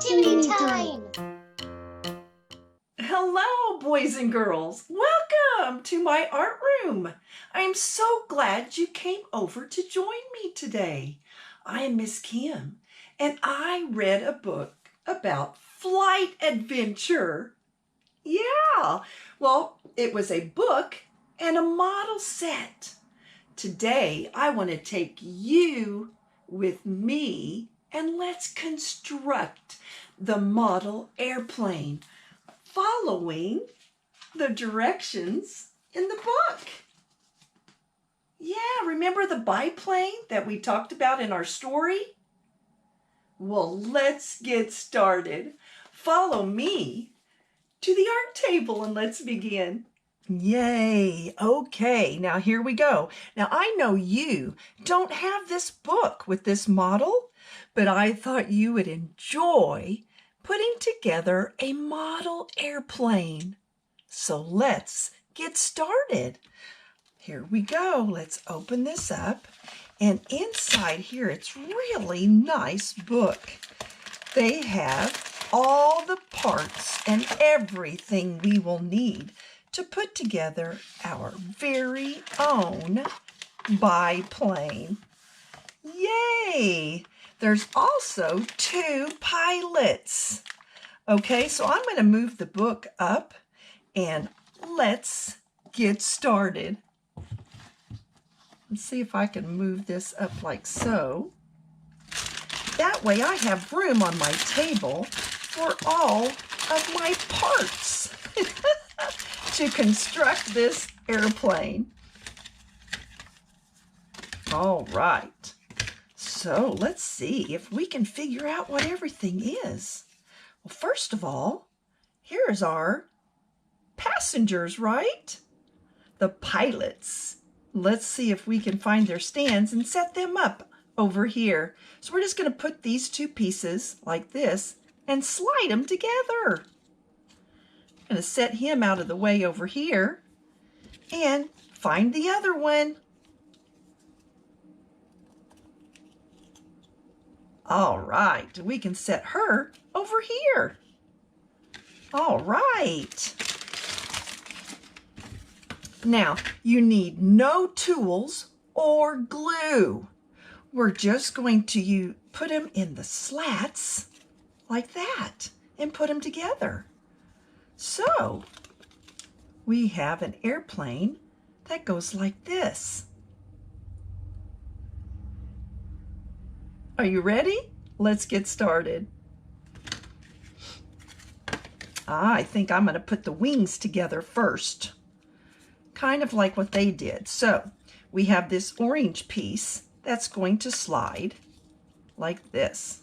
Activity time! Hello, boys and girls. Welcome to my art room. I am so glad you came over to join me today. I am Miss Kim, and I read a book about flight adventure. Yeah, well, it was a book and a model set. Today, I want to take you with me and let's construct the model airplane following the directions in the book. Yeah, remember the biplane that we talked about in our story? Well, let's get started. Follow me to the art table and let's begin. Yay! Okay, now here we go. Now I know you don't have this book with this model, but I thought you would enjoy putting together a model airplane. So let's get started. Here we go. Let's open this up. And inside here, it's really nice book. They have all the parts and everything we will need to put together our very own biplane. Yay! There's also 2 pilots. Okay, so I'm going to move the book up and let's get started. Let's see if I can move this up like so. That way I have room on my table for all of my parts to construct this airplane. All right. So let's see if we can figure out what everything is. Well, first of all, here's our passengers, right? The pilots. Let's see if we can find their stands and set them up over here. So we're just going to put these 2 pieces like this and slide them together. I'm going to set him out of the way over here and find the other one. All right, we can set her over here. All right. Now, you need no tools or glue. We're just going to put them in the slats like that and put them together. So, we have an airplane that goes like this. Are you ready? Let's get started. I think I'm going to put the wings together first, kind of like what they did. So we have this orange piece that's going to slide like this.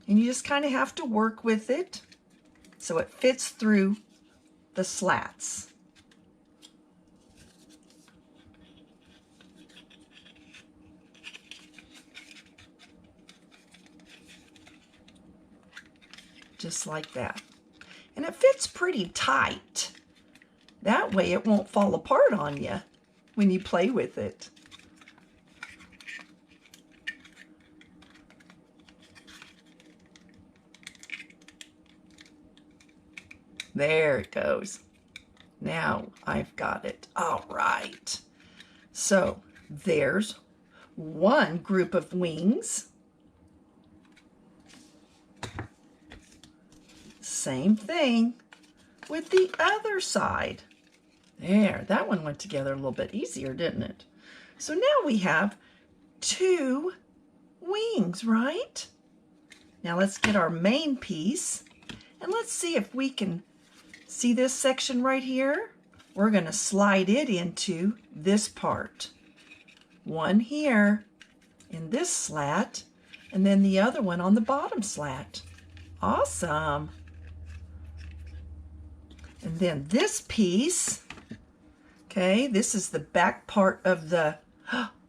And you just kind of have to work with it so it fits through the slats. Just like that. And it fits pretty tight. That way it won't fall apart on you when you play with it. There it goes. Now I've got it. All right. So there's one group of wings. Same thing with the other side. There, that one went together a little bit easier, didn't it? So now we have 2 wings, right? Now let's get our main piece and let's see if we can see this section right here. We're going to slide it into this part. One here in this slat and then the other one on the bottom slat. Awesome. And then this piece, okay, this is the back part of the,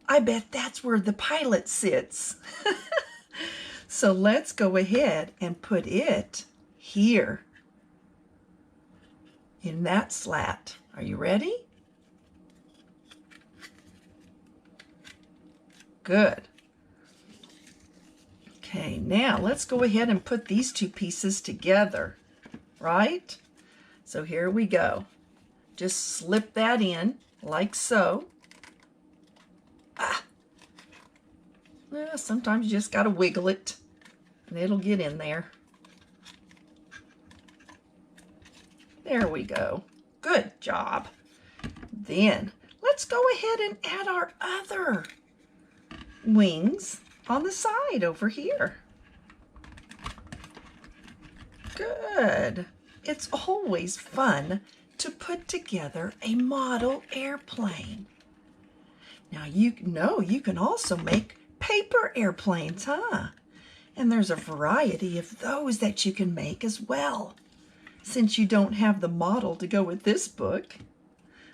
I bet that's where the pilot sits. So let's go ahead and put it here in that slat. Are you ready? Good. Okay, now let's go ahead and put these two pieces together, right? So here we go. Just slip that in like so. Sometimes you just got to wiggle it and it'll get in there. There we go. Good job. Then let's go ahead and add our other wings on the side over here. Good. It's always fun to put together a model airplane. Now you know you can also make paper airplanes, huh? And there's a variety of those that you can make as well. Since you don't have the model to go with this book,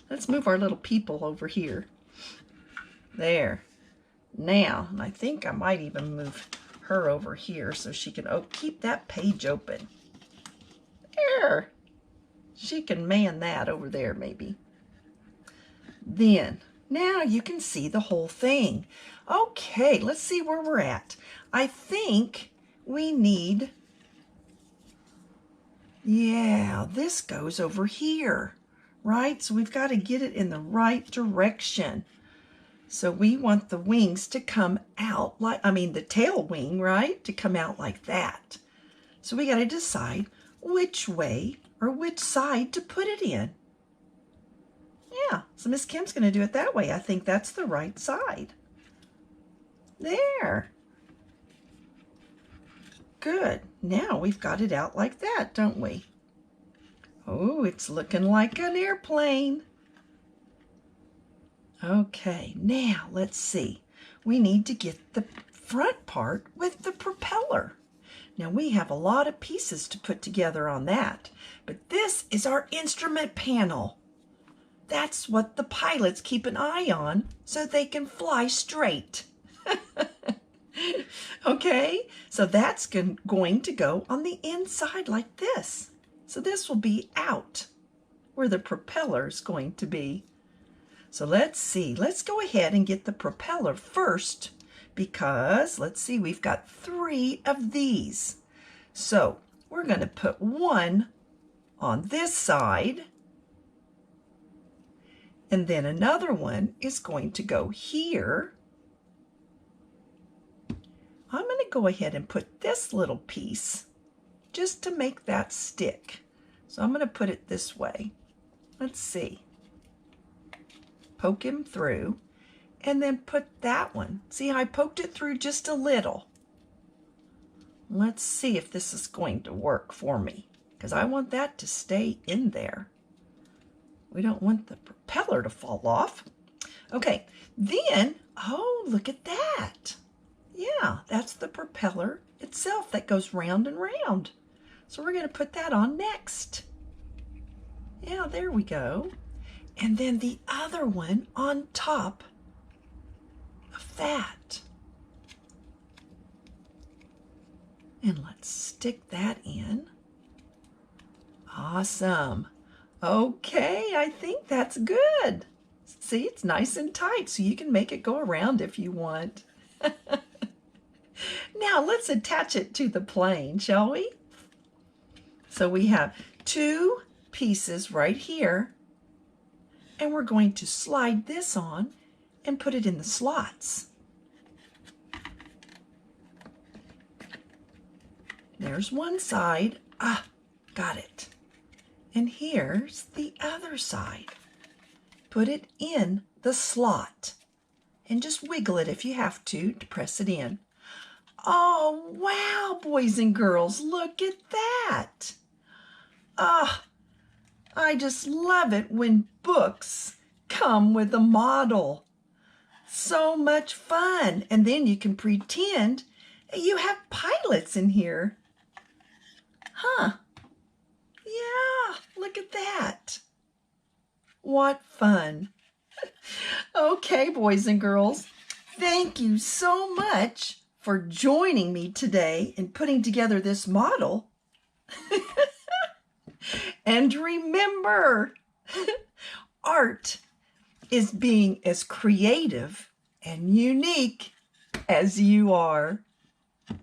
let's move our little people over here. There. Now, and I think I might even move her over here so she can keep that page open. There. She can man that over there maybe. Then, now you can see the whole thing. Okay, let's see where we're at. I think we need, yeah, this goes over here, right? So we've got to get it in the right direction. So we want the wings to come out like, the tail wing, right? To come out like that. So we got to decide which way or which side to put it in. Yeah, so Miss Kim's going to do it that way. I think that's the right side. There. Good. Now we've got it out like that, don't we? Oh, it's looking like an airplane. Okay, now let's see. We need to get the front part with the propeller. Now we have a lot of pieces to put together on that, but this is our instrument panel. That's what the pilots keep an eye on so they can fly straight. Okay, so that's going to go on the inside like this. So this will be out where the propeller is going to be. So let's see, let's go ahead and get the propeller first because, let's see, we've got 3 of these. So we're going to put one on this side, and then another one is going to go here. I'm going to go ahead and put this little piece just to make that stick. So I'm going to put it this way. Let's see. Poke him through and then put that one. See, I poked it through just a little. Let's see if this is going to work for me because I want that to stay in there. We don't want the propeller to fall off. Okay, then, oh, look at that. Yeah, that's the propeller itself that goes round and round. So we're going to put that on next. Yeah, there we go. And then the other one on top of that. And let's stick that in. Awesome. Okay, I think that's good. See, it's nice and tight, so you can make it go around if you want. Now let's attach it to the plane, shall we? So we have 2 pieces right here, and we're going to slide this on and put it in the slots. There's one side. Ah, got it. And here's the other side. Put it in the slot and just wiggle it if you have to press it in. Oh, wow, boys and girls, look at that. Ah, I just love it when books come with a model. So much fun. And then you can pretend you have pilots in here. Huh. Yeah, look at that. What fun. Okay, boys and girls, thank you so much for joining me today in putting together this model. And remember, art is being as creative and unique as you are.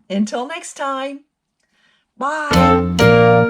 Until next time, bye.